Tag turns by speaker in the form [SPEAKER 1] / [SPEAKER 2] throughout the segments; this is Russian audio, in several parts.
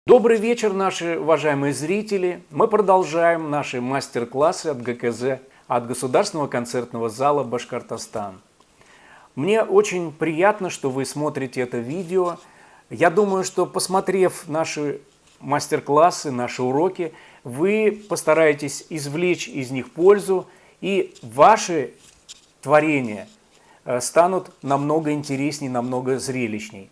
[SPEAKER 1] Добрый вечер, наши уважаемые зрители. Мы продолжаем наши мастер-классы от ГКЗ, от Государственного концертного зала Башкортостан. Мне очень приятно, что вы смотрите это видео. Я думаю, что, посмотрев наши мастер-классы, наши уроки, вы постараетесь извлечь из них пользу, и ваши творения станут намного интересней, намного зрелищней.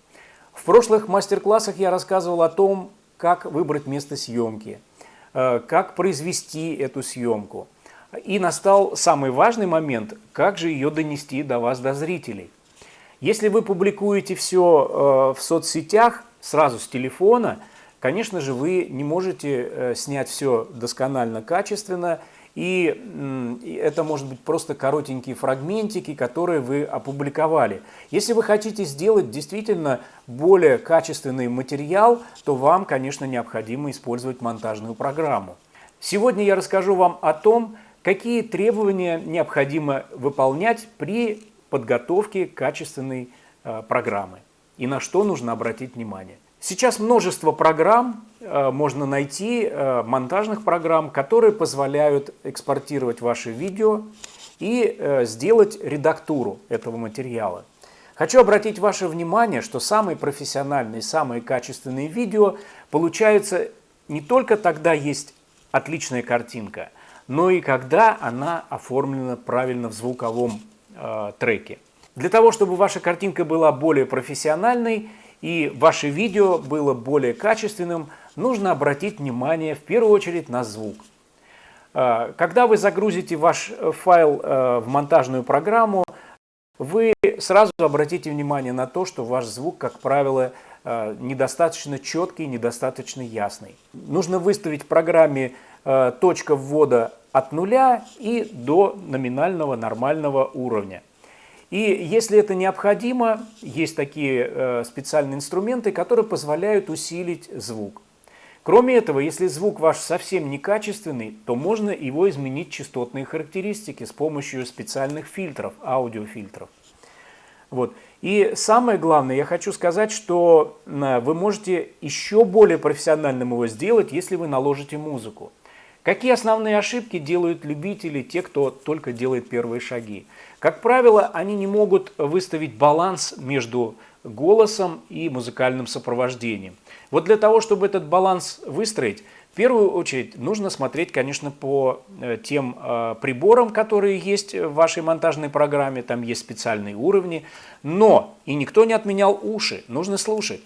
[SPEAKER 1] В прошлых мастер-классах я рассказывал о том, как выбрать место съемки, как произвести эту съемку. И настал самый важный момент, как же ее донести до вас, до зрителей. Если вы публикуете все в соцсетях, сразу с телефона, конечно же, вы не можете снять все досконально, качественно, и это может быть просто коротенькие фрагментики, которые вы опубликовали. Если вы хотите сделать действительно более качественный материал, то вам, конечно, необходимо использовать монтажную программу. Сегодня я расскажу вам о том, какие требования необходимо выполнять при подготовке качественной программы и на что нужно обратить внимание. Сейчас множество программ можно найти, монтажных программ, которые позволяют экспортировать ваше видео и сделать редактуру этого материала. Хочу обратить ваше внимание, что самые профессиональные, самые качественные видео получаются не только тогда есть отличная картинка, но и когда она оформлена правильно в звуковом треке. Для того, чтобы ваша картинка была более профессиональной и ваше видео было более качественным, нужно обратить внимание в первую очередь на звук. Когда вы загрузите ваш файл в монтажную программу, вы сразу обратите внимание на то, что ваш звук, как правило, недостаточно четкий, недостаточно ясный. Нужно выставить в программе точка ввода от 0 и до номинального нормального уровня. И если это необходимо, есть такие специальные инструменты, которые позволяют усилить звук. Кроме этого, если звук ваш совсем некачественный, то можно его изменить частотные характеристики с помощью специальных фильтров, аудиофильтров. Вот. И самое главное, я хочу сказать, что вы можете еще более профессиональным его сделать, если вы наложите музыку. Какие основные ошибки делают любители, те, кто только делает первые шаги? Как правило, они не могут выставить баланс между голосом и музыкальным сопровождением. Вот для того, чтобы этот баланс выстроить, в первую очередь нужно смотреть, конечно, по тем приборам, которые есть в вашей монтажной программе, там есть специальные уровни, но и никто не отменял уши, нужно слушать.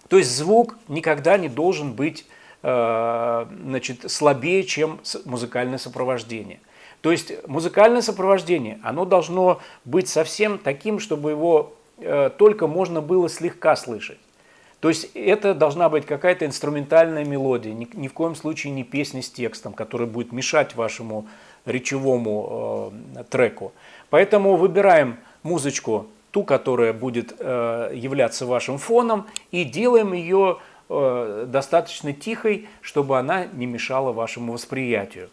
[SPEAKER 1] То есть звук никогда не должен быть слабее, чем музыкальное сопровождение. То есть музыкальное сопровождение, оно должно быть совсем таким, чтобы его только можно было слегка слышать. То есть это должна быть какая-то инструментальная мелодия, ни в коем случае не песня с текстом, которая будет мешать вашему речевому треку. Поэтому выбираем музычку, ту, которая будет являться вашим фоном, и делаем ее достаточно тихой, чтобы она не мешала вашему восприятию.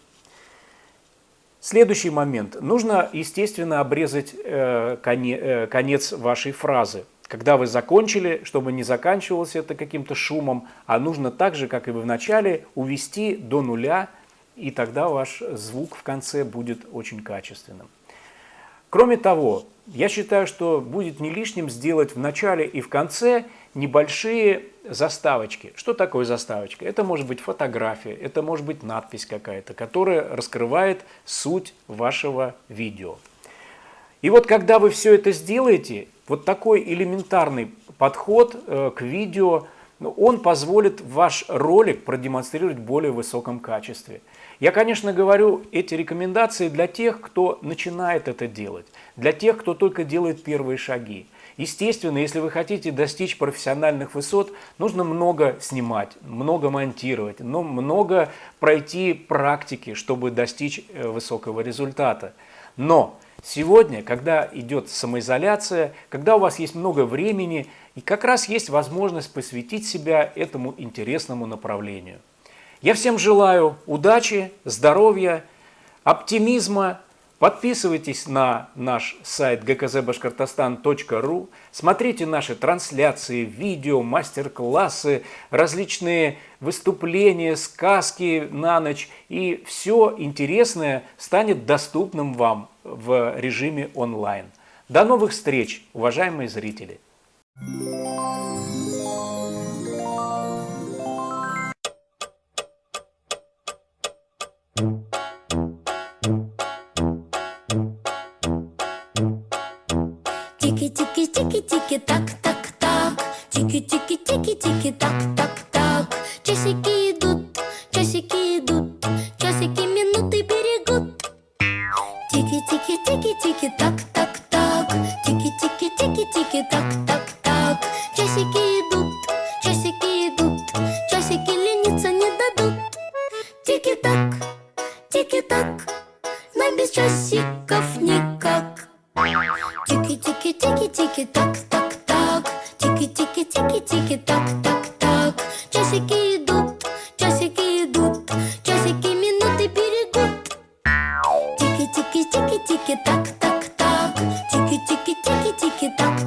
[SPEAKER 1] Следующий момент. Нужно, естественно, обрезать конец вашей фразы. Когда вы закончили, чтобы не заканчивалось это каким-то шумом, а нужно так же, как и вы в начале, увести до 0, и тогда ваш звук в конце будет очень качественным. Кроме того, я считаю, что будет не лишним сделать в начале и в конце небольшие заставочки. Что такое заставочка? Это может быть фотография, это может быть надпись какая-то, которая раскрывает суть вашего видео. И вот когда вы все это сделаете, вот такой элементарный подход к видео, он позволит ваш ролик продемонстрировать в более высоком качестве. Я, конечно, говорю эти рекомендации для тех, кто начинает это делать, для тех, кто только делает первые шаги. Естественно, если вы хотите достичь профессиональных высот, нужно много снимать, много монтировать, но много пройти практики, чтобы достичь высокого результата. Но сегодня, когда идет самоизоляция, когда у вас есть много времени, и как раз есть возможность посвятить себя этому интересному направлению. Я всем желаю удачи, здоровья, оптимизма Подписывайтесь на наш сайт gkzbashkortostan.ru, смотрите наши трансляции, видео, мастер-классы, различные выступления, сказки на ночь. И все интересное станет доступным вам в режиме онлайн. До новых встреч, уважаемые зрители!
[SPEAKER 2] Тики-тики-тики-тики-так-так-так. Тики-тики-тики-тики-так-так-так. Часики идут, часики минуты берегут. Тики-тики-тики-тики-так-так-так. Тики-тики-тики-тики-так-так-так. Часики идут, часики лениться не дадут. Тики-так, тики-так, нам без часиков никак. Тики-тики-тики-тики-так-так-так. Тики-тики-тики-тики-так-так-так. Часики идут, часики минуты берегут. Тики-тики-тики-тики-так-так-так. Тики-тики-тики-тики-так-так.